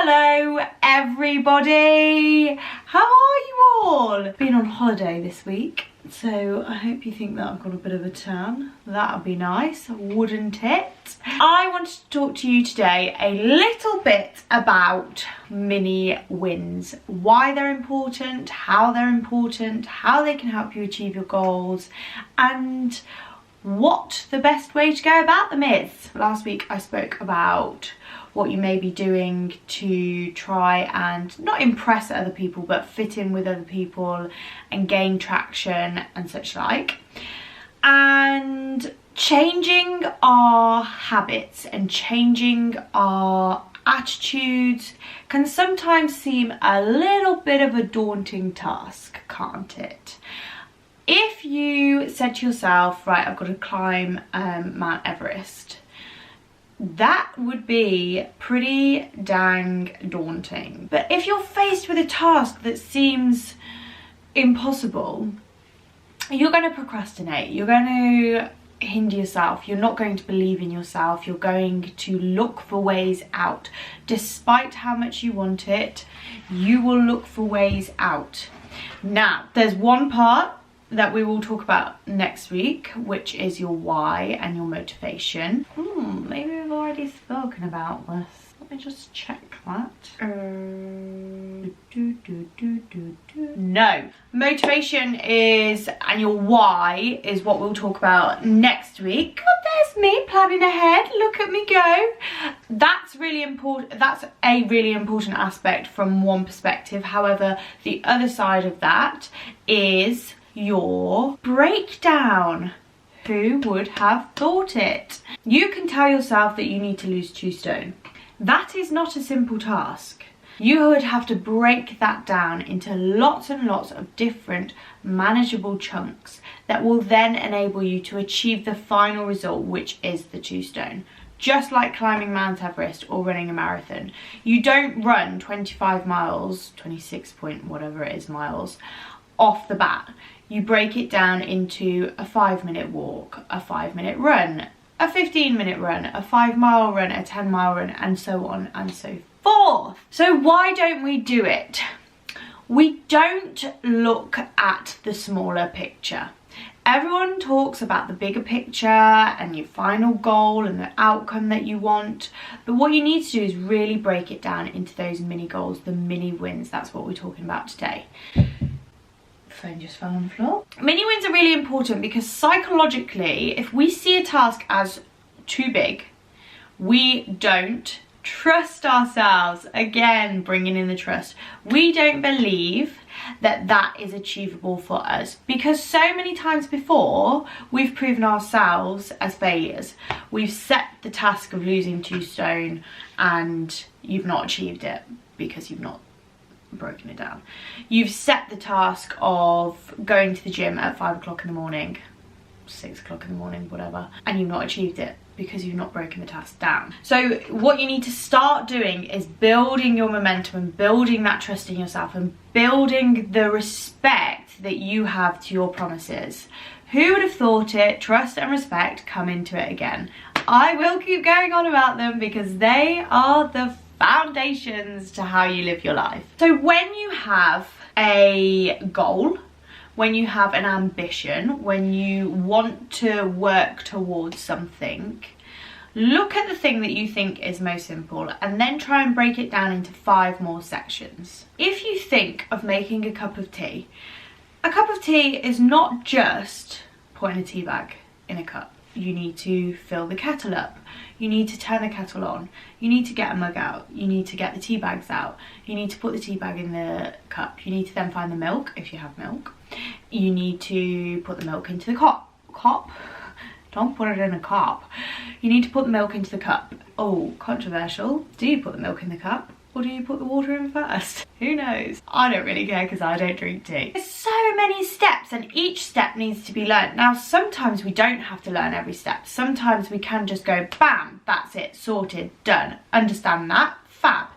Hello everybody, how are you all? Been on holiday this week, so I hope you think that I've got a bit of a tan. That would be nice, wouldn't it? I wanted to talk to you today a little bit about mini wins, why they're important, how they can help you achieve your goals, and what the best way to go about them is. Last week I spoke about what you may be doing to try and not impress other people but fit in with other people and gain traction and such like. And changing our habits and changing our attitudes can sometimes seem a little bit of a daunting task, can't it? If you said to yourself, right, I've got to climb Mount Everest, that would be pretty dang daunting. But if you're faced with a task that seems impossible, you're going to procrastinate, you're going to hinder yourself, you're not going to believe in yourself, you're going to look for ways out. Despite how much you want it, you will look for ways out. Now, there's one part that we will talk about next week, which is your why and your motivation. Maybe we've already spoken about this. Let me just check that. No. Motivation is, and your why is what we'll talk about next week. God, there's me planning ahead. Look at me go. That's really important. That's a really important aspect from one perspective. However, the other side of that is your breakdown. Who would have thought it? You can tell yourself that you need to lose 2 stone. That is not a simple task. You would have to break that down into lots and lots of different manageable chunks that will then enable you to achieve the final result, which is the 2 stone. Just like climbing Mount Everest or running a marathon. You don't run 25 miles, 26 point whatever it is miles, off the bat. You break it down into a 5-minute walk, a 5-minute run, a 15-minute run, a 5-mile run, a 10-mile run, and so on and so forth. So why don't we do it? We don't look at the smaller picture. Everyone talks about the bigger picture and your final goal and the outcome that you want, but what you need to do is really break it down into those mini goals, the mini wins. That's what we're talking about today. Phone just fell on the floor. Mini wins are really important because psychologically, if we see a task as too big, we don't trust ourselves. Again, bringing in the trust. We don't believe that that is achievable for us because so many times before we've proven ourselves as failures. We've set the task of losing 2 stone and you've not achieved it because you've not broken it down. You've set the task of going to the gym at 5 o'clock in the morning, 6 o'clock in the morning, whatever, and you've not achieved it because you've not broken the task down. So what you need to start doing is building your momentum and building that trust in yourself and building the respect that you have to your promises. Who would have thought it? Trust and respect come into it again. I will keep going on about them because they are the foundations to how you live your life. So when you have a goal, when you have an ambition, when you want to work towards something, look at the thing that you think is most simple and then try and break it down into 5 more sections. If you think of making a cup of tea is not just putting a tea bag in a cup. You need to fill the kettle up. You need to turn the kettle on. You need to get a mug out. You need to get the tea bags out. You need to put the tea bag in the cup. You need to then find the milk, if you have milk. You need to put the milk into the cup. Don't put it in a cup. You need to put the milk into the cup. Oh, controversial. Do you put the milk in the cup? Or do you put the water in first? Who knows? I don't really care because I don't drink tea. There's so many steps and each step needs to be learned. Now, sometimes we don't have to learn every step. Sometimes we can just go, bam, that's it, sorted, done. Understand that? Fab.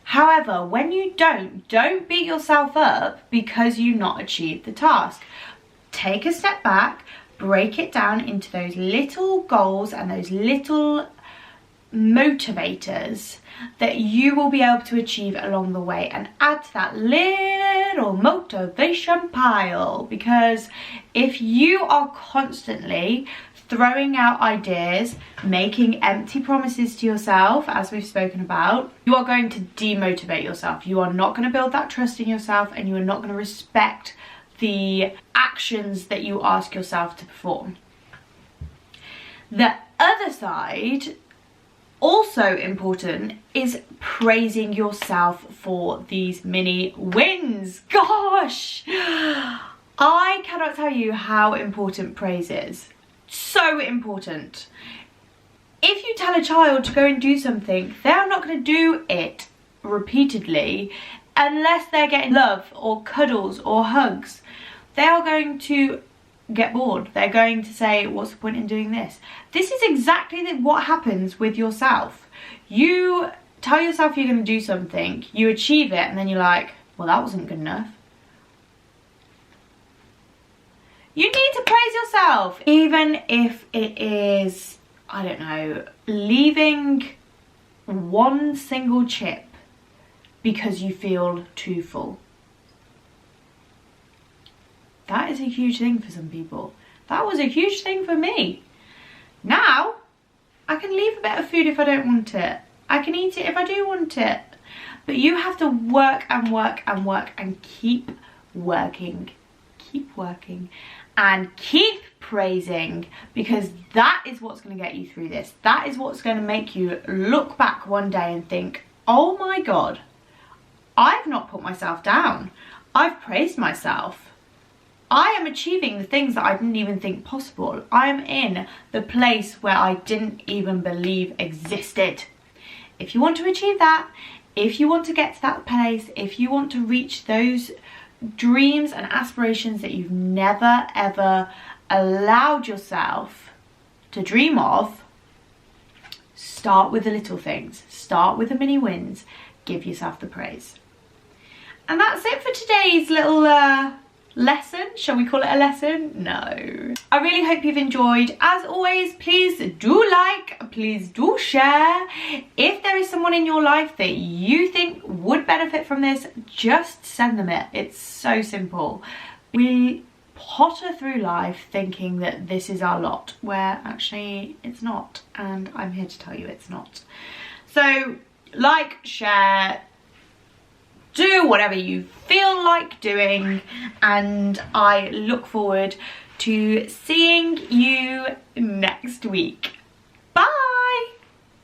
However, when you don't beat yourself up because you've not achieved the task. Take a step back, break it down into those little goals and those little motivators that you will be able to achieve along the way, and add to that little motivation pile. Because if you are constantly throwing out ideas, making empty promises to yourself, as we've spoken about, you are going to demotivate yourself. You are not going to build that trust in yourself, and you are not going to respect the actions that you ask yourself to perform. The other side, also important, is praising yourself for these mini wins. Gosh, I cannot tell you how important praise is. So important. If you tell a child to go and do something, they are not going to do it repeatedly unless they're getting love or cuddles or hugs. They are going to get bored. They're going to say, what's the point in doing this? This is exactly what happens with yourself. You tell yourself you're going to do something, you achieve it, and then you're like, well, that wasn't good enough. You need to praise yourself, even if it is, I don't know, leaving one single chip because you feel too full. That is a huge thing for some people. That was a huge thing for me. Now, I can leave a bit of food if I don't want it. I can eat it if I do want it. But you have to work and work and work and keep working. Keep working and keep praising, because that is what's going to get you through this. That is what's going to make you look back one day and think, oh my God, I've not put myself down. I've praised myself. I am achieving the things that I didn't even think possible. I am in the place where I didn't even believe existed. If you want to achieve that, if you want to get to that place, if you want to reach those dreams and aspirations that you've never ever allowed yourself to dream of, start with the little things. Start with the mini wins. Give yourself the praise. And that's it for today's little lesson. Shall we call it a lesson? No. I really hope you've enjoyed. As always, please do like, please do share. If there is someone in your life that you think would benefit from this, just send them it. It's so simple. We potter through life thinking that this is our lot, where actually it's not, and I'm here to tell you it's not. So like, share, do whatever you feel like doing, and I look forward to seeing you next week.